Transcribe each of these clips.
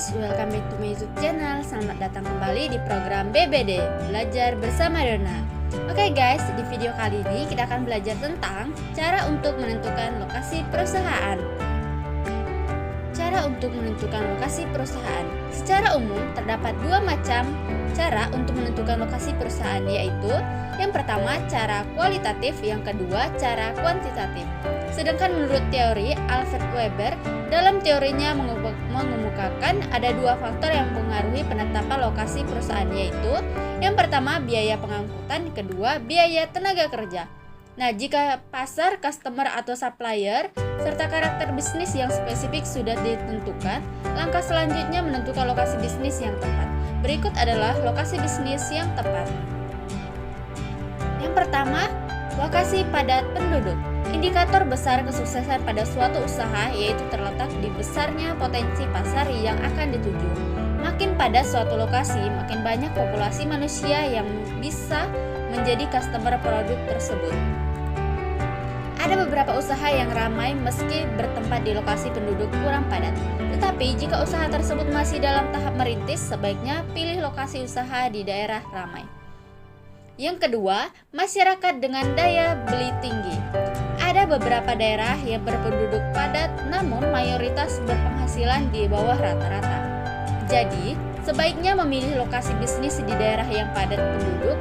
guys, welcome back to my YouTube channel. Selamat datang kembali di program BBD, Belajar Bersama Dona. Oke guys, di video kali ini kita akan belajar tentang cara untuk menentukan lokasi perusahaan. Cara untuk menentukan lokasi perusahaan. Secara umum, terdapat dua macam cara untuk menentukan lokasi perusahaan, yaitu yang pertama cara kualitatif, yang kedua cara kuantitatif. Sedangkan menurut teori Alfred Weber, dalam teorinya mengemukakan ada dua faktor yang mempengaruhi penetapan lokasi perusahaan, yaitu yang pertama biaya pengangkutan, kedua biaya tenaga kerja. Nah, jika pasar, customer atau supplier serta karakter bisnis yang spesifik sudah ditentukan, langkah selanjutnya menentukan lokasi bisnis yang tepat. Berikut adalah lokasi bisnis yang tepat. Yang pertama, lokasi padat penduduk. Indikator besar kesuksesan pada suatu usaha yaitu terletak di besarnya potensi pasar yang akan dituju. Makin padat suatu lokasi, makin banyak populasi manusia yang bisa menjadi customer produk tersebut. Ada beberapa usaha yang ramai meski bertempat di lokasi penduduk kurang padat. Tetapi jika usaha tersebut masih dalam tahap merintis, sebaiknya pilih lokasi usaha di daerah ramai. Yang kedua, masyarakat dengan daya beli tinggi. Ada beberapa daerah yang berpenduduk padat namun mayoritas berpenghasilan di bawah rata-rata. Jadi, sebaiknya memilih lokasi bisnis di daerah yang padat penduduk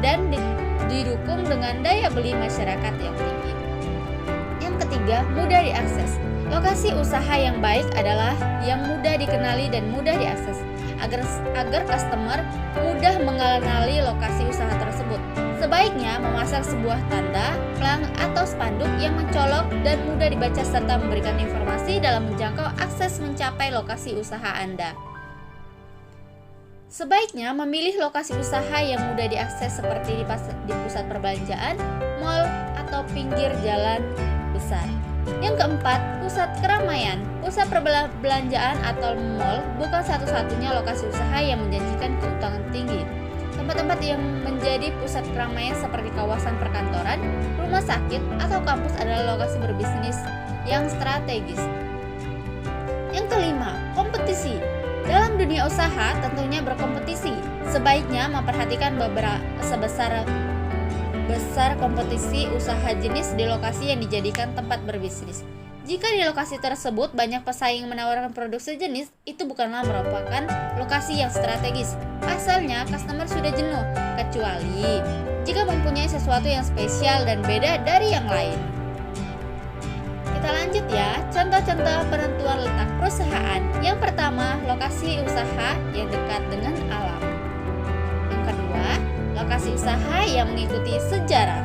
dan didukung dengan daya beli masyarakat yang tinggi. Yang ketiga, mudah diakses. Lokasi usaha yang baik adalah yang mudah dikenali dan mudah diakses, agar customer mudah mengenali lokasi usaha tersebut. Sebaiknya memasang sebuah tanda, plang, atau spanduk yang mencolok dan mudah dibaca serta memberikan informasi dalam menjangkau akses mencapai lokasi usaha Anda. Sebaiknya memilih lokasi usaha yang mudah diakses seperti di pusat perbelanjaan, mal, atau pinggir jalan besar. Yang keempat, pusat keramaian. Pusat perbelanjaan atau mal bukan satu-satunya lokasi usaha yang menjanjikan keuntungan tinggi. Tempat-tempat yang menjadi pusat keramaian seperti kawasan perkantoran, rumah sakit, atau kampus adalah lokasi berbisnis yang strategis. Yang kelima, kompetisi. Dalam dunia usaha tentunya berkompetisi. Sebaiknya memperhatikan besar kompetisi usaha jenis di lokasi yang dijadikan tempat berbisnis. Jika di lokasi tersebut banyak pesaing menawarkan produk sejenis, itu bukanlah merupakan lokasi yang strategis. Pasalnya, customer sudah jenuh, kecuali jika mempunyai sesuatu yang spesial dan beda dari yang lain. Kita lanjut ya, contoh-contoh penentuan letak perusahaan. Yang pertama, lokasi usaha yang dekat dengan alam. Yang kedua, lokasi usaha yang mengikuti sejarah.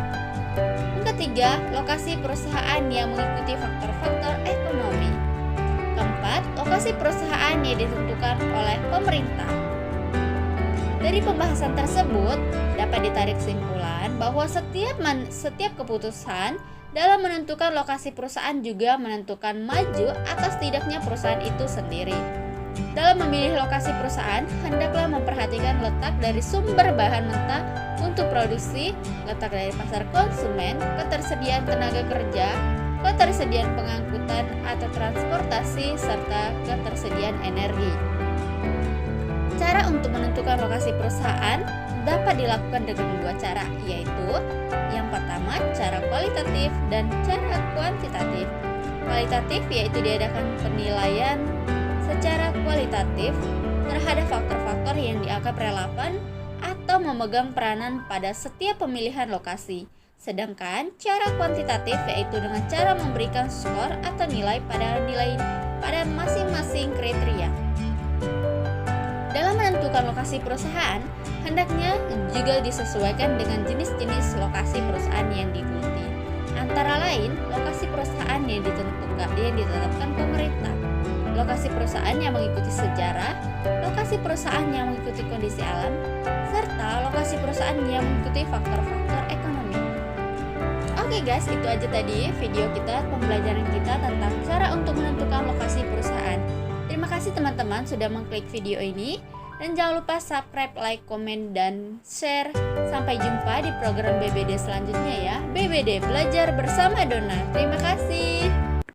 Yang ketiga, lokasi perusahaan yang mengikuti faktor-faktor ekonomi. Keempat, lokasi perusahaan yang ditentukan oleh pemerintah. Dari pembahasan tersebut, dapat ditarik kesimpulan bahwa setiap keputusan dalam menentukan lokasi perusahaan juga menentukan maju atas tidaknya perusahaan itu sendiri. Dalam memilih lokasi perusahaan, hendaklah memperhatikan letak dari sumber bahan mentah untuk produksi, letak dari pasar konsumen, ketersediaan tenaga kerja, ketersediaan pengangkutan atau transportasi, serta ketersediaan energi. Cara untuk menentukan lokasi perusahaan dapat dilakukan dengan dua cara, yaitu yang pertama cara kualitatif dan cara kuantitatif. Kualitatif yaitu diadakan penilaian secara kualitatif terhadap faktor-faktor yang dianggap relevan atau memegang peranan pada setiap pemilihan lokasi. Sedangkan cara kuantitatif yaitu dengan cara memberikan skor atau nilai pada masing-masing kriteria. Dalam menentukan lokasi perusahaan, hendaknya juga disesuaikan dengan jenis-jenis lokasi perusahaan yang diikuti. Antara lain, lokasi perusahaan yang ditetapkan pemerintah, lokasi perusahaan yang mengikuti sejarah, lokasi perusahaan yang mengikuti kondisi alam, serta lokasi perusahaan yang mengikuti faktor-faktor ekonomi. Oke guys, itu aja tadi video kita, pembelajaran kita tentang cara untuk menentukan lokasi perusahaan. Terima kasih teman-teman sudah mengklik video ini. Dan jangan lupa subscribe, like, komen, dan share. Sampai jumpa di program BBD selanjutnya ya. BBD, Belajar Bersama Dona. Terima kasih.